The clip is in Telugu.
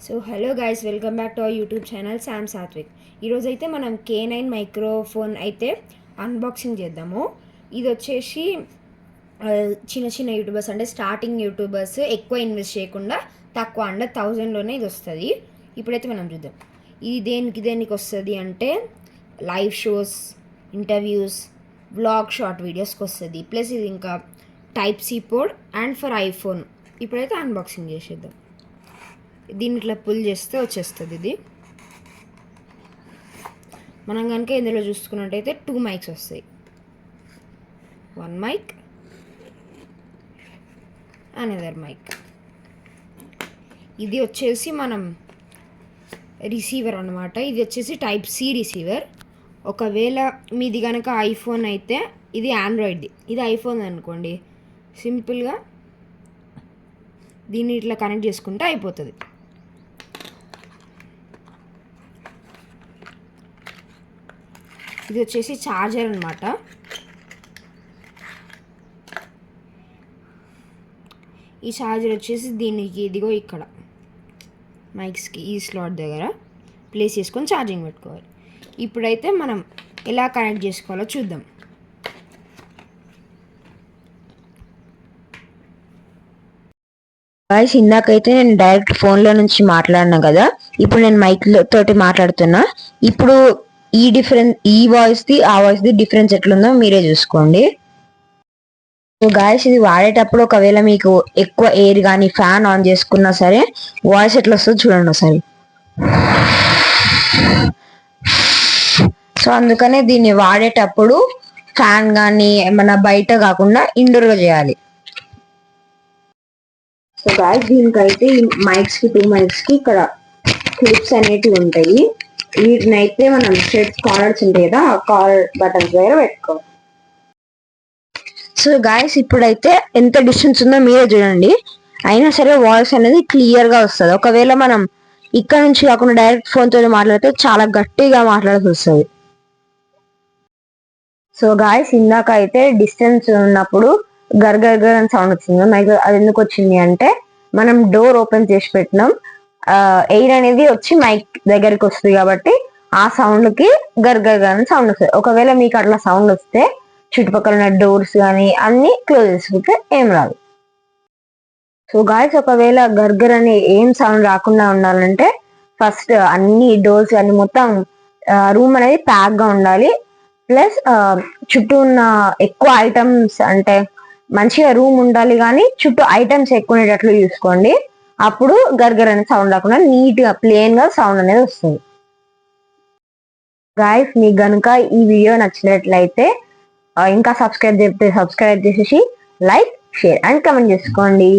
So hello guys, welcome back to our YouTube channel Sam Sathvik. ఈరోజైతే మనం K9 మైక్రోఫోన్ అయితే అన్బాక్సింగ్ చేద్దాము. ఇది వచ్చేసి చిన్న చిన్న యూట్యూబర్స్, అంటే స్టార్టింగ్ యూట్యూబర్స్ ఎక్కువ ఇన్వెస్ట్ చేయకుండా తక్కువ అండర్ 1000లోనే ఇది వస్తుంది. ఇప్పుడైతే మనం చూద్దాం ఇది దేనికి వస్తుంది అంటే live shows, interviews, vlog, short వీడియోస్కి వస్తుంది. ప్లస్ ఇది ఇంకా type C port and for iPhone. ఇప్పుడైతే అన్బాక్సింగ్ చేసేద్దాం. దీన్ని ఇట్లా పుల్ చేస్తే వచ్చేస్తుంది. ఇది మనం కనుక ఇందులో చూసుకున్నట్టయితే 2 మైక్స్ వస్తాయి. 1 మైక్, అనదర్ మైక్. ఇది వచ్చేసి మనం రిసీవర్ అనమాట. ఇది వచ్చేసి టైప్ సి రిసీవర్. ఒకవేళ మీది కనుక ఐఫోన్ అయితే ఇది ఆండ్రాయిడ్ది, ఇది ఐఫోన్ అనుకోండి, సింపుల్గా దీన్ని ఇట్లా కనెక్ట్ చేసుకుంటే అయిపోతుంది. ఇది వచ్చేసి ఛార్జర్ అనమాట. ఈ ఛార్జర్ వచ్చేసి దీనికి ఇదిగో ఇక్కడ మైక్స్కి ఈ స్లాట్ దగ్గర ప్లేస్ చేసుకొని ఛార్జింగ్ పెట్టుకోవాలి. ఇప్పుడైతే మనం ఎలా కనెక్ట్ చేసుకోవాలో చూద్దాం. వాయిస్ ఇందాకైతే నేను డైరెక్ట్ ఫోన్లో నుంచి మాట్లాడినా కదా, ఇప్పుడు నేను మైక్ తోటి మాట్లాడుతున్నా. ఇప్పుడు ఈ వాయిస్ ది ఆ వాయిస్ ది డిఫరెన్స్ ఎట్లుందో మీరే చూసుకోండి. సో గాయస్, ఇది వాడేటప్పుడు ఒకవేళ మీకు ఎక్కువ ఎయిర్ కానీ ఫ్యాన్ ఆన్ చేసుకున్నా సరే వాయిస్ ఎట్లా వస్తుందో చూడండి ఒకసారి. సో అందుకనే దీన్ని వాడేటప్పుడు ఫ్యాన్ కానీ ఏమన్నా బయట కాకుండా ఇండోర్గా చేయాలి. సో గాయస్, దీనికైతే ఈ మైక్స్కి 2 మైక్స్కి ఇక్కడ క్లిప్స్ అనేటివి ఉంటాయి. వీటిని అయితే మనం షెడ్ కాలర్స్ ఉంటాయి కదా, ఆ కాలర్ బటన్స్ దగ్గర పెట్టుకోవాలి. సో గాయస్, ఇప్పుడైతే ఎంత డిస్టెన్స్ ఉందో మీరే చూడండి. అయినా సరే వాయిస్ అనేది క్లియర్గా వస్తుంది. ఒకవేళ మనం ఇక్కడ నుంచి కాకుండా డైరెక్ట్ ఫోన్తో మాట్లాడితే చాలా గట్టిగా మాట్లాడాల్సి వస్తుంది. సో గాయస్, ఇందాక అయితే డిస్టెన్స్ ఉన్నప్పుడు గర్గర్ అని సౌండ్ వచ్చింది. మైక్ అది ఎందుకు వచ్చింది అంటే మనం డోర్ ఓపెన్ చేసి పెట్టినాం, ఎయిర్ అనేది వచ్చి మైక్ దగ్గరికి వస్తుంది కాబట్టి ఆ సౌండ్ కి గర్గర్ అని సౌండ్ వస్తుంది. ఒకవేళ మీకు అట్లా సౌండ్ వస్తే చుట్టుపక్కల ఉన్న డోర్స్ కానీ అన్ని క్లోజ్ చేసుకుంటే ఏం రాదు. సో గాయస్, ఒకవేళ గర్గర్ అని ఏం సౌండ్ రాకుండా ఉండాలంటే ఫస్ట్ అన్ని డోర్స్ కానీ మొత్తం రూమ్ అనేది ప్యాక్ గా ఉండాలి. ప్లస్ చుట్టూ ఉన్న ఎక్కువ ఐటమ్స్, అంటే మంచిగా రూమ్ ఉండాలి కానీ చుట్టూ ఐటమ్స్ ఎక్కువ ఉండేటట్లు చూసుకోండి. అప్పుడు గర్గర్ అనే సౌండ్ రాకుండా నీట్ గా ప్లేన్ గా సౌండ్ అనేది వస్తుంది. గాయస్, మీకు గనుక ఈ వీడియో నచ్చినట్లయితే ఇంకా సబ్స్క్రైబ్ చేసేసి లైక్, షేర్ అండ్ కమెంట్ చేసుకోండి.